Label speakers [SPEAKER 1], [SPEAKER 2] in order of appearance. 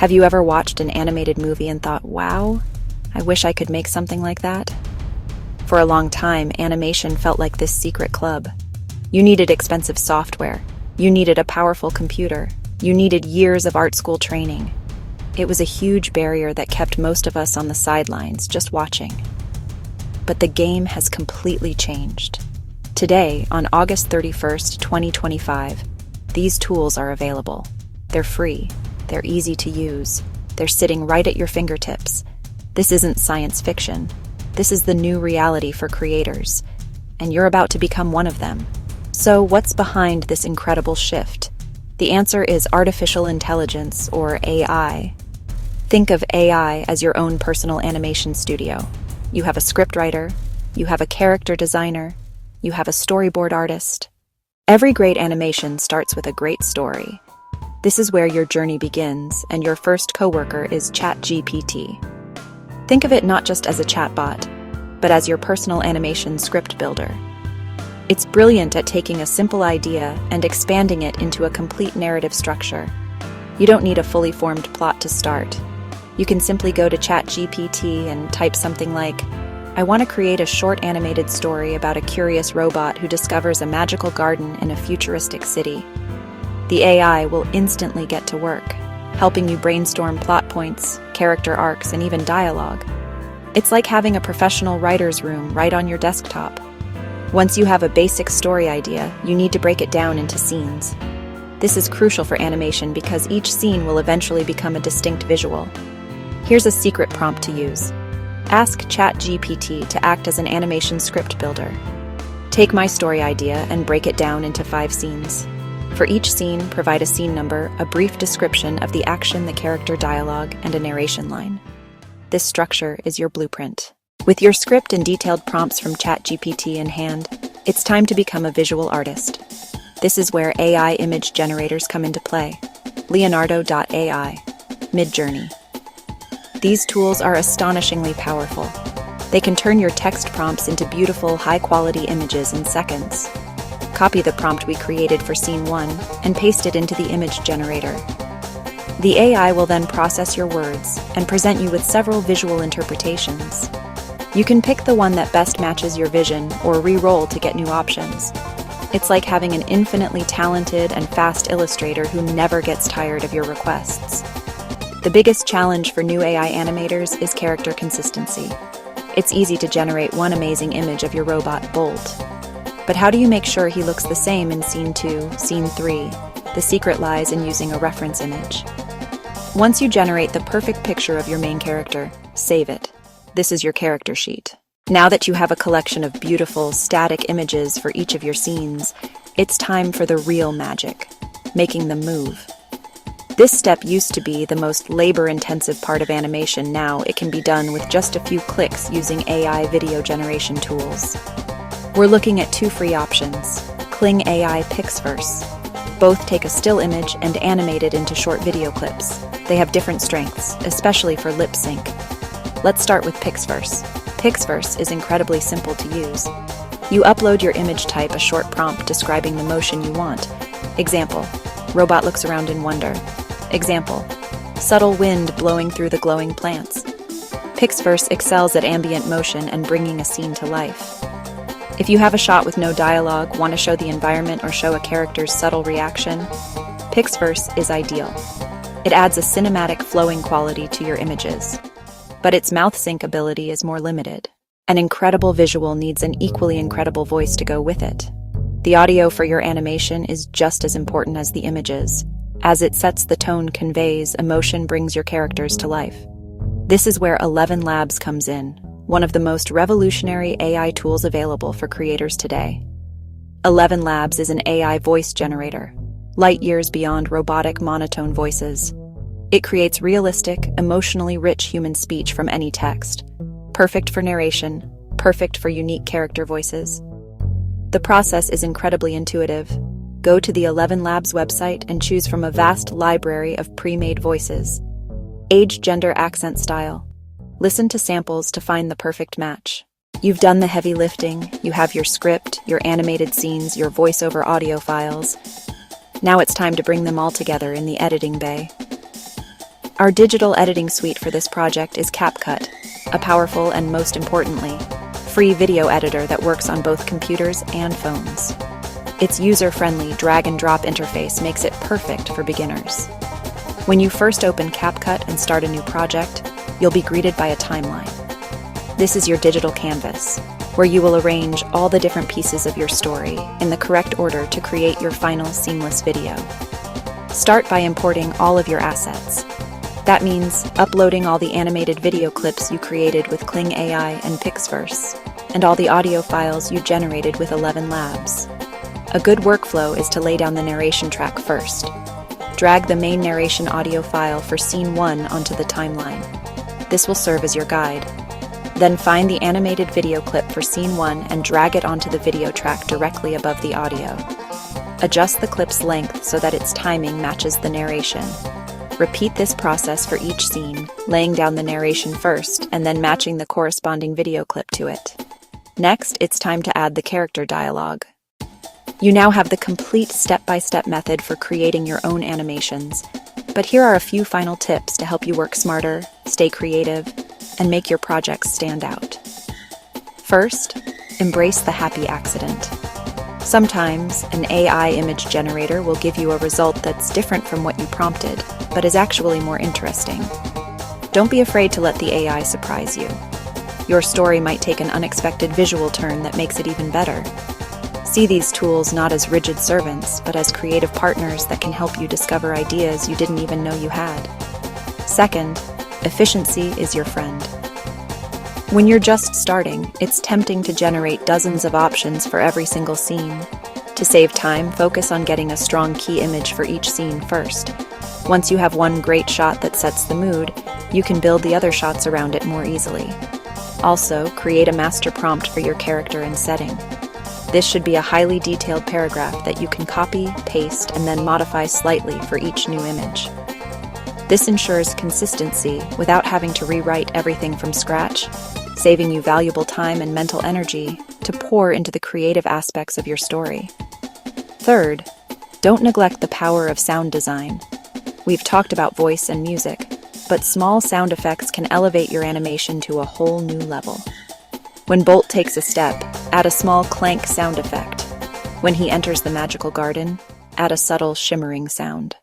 [SPEAKER 1] Have you ever watched an animated movie and thought, wow, I wish I could make something like that? For a long time, animation felt like this secret club. You needed expensive software. You needed a powerful computer. You needed years of art school training. It was a huge barrier that kept most of us on the sidelines, just watching. But the game has completely changed. Today, on August 31st, 2025, these tools are available. They're free. They're easy to use. They're sitting right at your fingertips. This isn't science fiction. This is the new reality for creators, and you're about to become one of them. So what's behind this incredible shift? The answer is artificial intelligence, or AI. Think of AI as your own personal animation studio. You have a scriptwriter, you have a character designer, you have a storyboard artist. Every great animation starts with a great story. This is where your journey begins, and your first coworker is GPT. Think of it not just as a chatbot, but as your personal animation script builder. It's brilliant at taking a simple idea and expanding it into a complete narrative structure. You don't need a fully formed plot to start. You can simply go to ChatGPT and type something like, I want to create a short animated story about a curious robot who discovers a magical garden in a futuristic city. The AI will instantly get to work, helping you brainstorm plot points, character arcs, and even dialogue. It's like having a professional writer's room right on your desktop. Once you have a basic story idea, you need to break it down into scenes. This is crucial for animation because each scene will eventually become a distinct visual. Here's a secret prompt to use. Ask ChatGPT to act as an animation script builder. Take my story idea and break it down into 5 scenes. For each scene, provide a scene number, a brief description of the action, the character dialogue, and a narration line. This structure is your blueprint. With your script and detailed prompts from ChatGPT in hand, it's time to become a visual artist. This is where AI image generators come into play. Leonardo.ai, Midjourney. These tools are astonishingly powerful. They can turn your text prompts into beautiful, high-quality images in seconds. Copy the prompt we created for Scene 1 and paste it into the image generator. The AI will then process your words and present you with several visual interpretations. You can pick the one that best matches your vision or re-roll to get new options. It's like having an infinitely talented and fast illustrator who never gets tired of your requests. The biggest challenge for new AI animators is character consistency. It's easy to generate one amazing image of your robot, Bolt. But how do you make sure he looks the same in Scene 2, Scene 3? The secret lies in using a reference image. Once you generate the perfect picture of your main character, save it. This is your character sheet. Now that you have a collection of beautiful, static images for each of your scenes, it's time for the real magic, making them move. This step used to be the most labor-intensive part of animation. Now it can be done with just a few clicks using AI video generation tools. We're looking at 2 free options, Kling AI Pixverse. Both take a still image and animate it into short video clips. They have different strengths, especially for lip sync. Let's start with Pixverse. Pixverse is incredibly simple to use. You upload your image, type a short prompt describing the motion you want. Example, robot looks around in wonder. Example, subtle wind blowing through the glowing plants. Pixverse excels at ambient motion and bringing a scene to life. If you have a shot with no dialogue, want to show the environment or show a character's subtle reaction, Pixverse is ideal. It adds a cinematic flowing quality to your images. But its mouth sync ability is more limited. An incredible visual needs an equally incredible voice to go with it. The audio for your animation is just as important as the images. As it sets the tone, conveys emotion, brings your characters to life. This is where 11 Labs comes in, one of the most revolutionary AI tools available for creators today. 11 Labs is an AI voice generator, light years beyond robotic monotone voices. It creates realistic, emotionally rich human speech from any text. Perfect for narration, perfect for unique character voices. The process is incredibly intuitive. Go to the 11 Labs website and choose from a vast library of pre-made voices. Age, gender, accent, style. Listen to samples to find the perfect match. You've done the heavy lifting. You have your script, your animated scenes, your voiceover audio files. Now it's time to bring them all together in the editing bay. Our digital editing suite for this project is CapCut, a powerful and, most importantly, free video editor that works on both computers and phones. Its user-friendly drag-and-drop interface makes it perfect for beginners. When you first open CapCut and start a new project, you'll be greeted by a timeline. This is your digital canvas, where you will arrange all the different pieces of your story in the correct order to create your final seamless video. Start by importing all of your assets. That means uploading all the animated video clips you created with Kling AI and Pixverse, and all the audio files you generated with 11 Labs. A good workflow is to lay down the narration track first. Drag the main narration audio file for Scene 1 onto the timeline. This will serve as your guide. Then find the animated video clip for Scene 1 and drag it onto the video track directly above the audio. Adjust the clip's length so that its timing matches the narration. Repeat this process for each scene, laying down the narration first and then matching the corresponding video clip to it. Next, it's time to add the character dialogue. You now have the complete step-by-step method for creating your own animations, but here are a few final tips to help you work smarter, stay creative, and make your projects stand out. First, embrace the happy accident. Sometimes, an AI image generator will give you a result that's different from what you prompted, but is actually more interesting. Don't be afraid to let the AI surprise you. Your story might take an unexpected visual turn that makes it even better. See these tools not as rigid servants, but as creative partners that can help you discover ideas you didn't even know you had. Second, efficiency is your friend. When you're just starting, it's tempting to generate dozens of options for every single scene. To save time, focus on getting a strong key image for each scene first. Once you have one great shot that sets the mood, you can build the other shots around it more easily. Also, create a master prompt for your character and setting. This should be a highly detailed paragraph that you can copy, paste, and then modify slightly for each new image. This ensures consistency without having to rewrite everything from scratch, saving you valuable time and mental energy to pour into the creative aspects of your story. Third, don't neglect the power of sound design. We've talked about voice and music, but small sound effects can elevate your animation to a whole new level. When Bolt takes a step, add a small clank sound effect. When he enters the magical garden, add a subtle shimmering sound.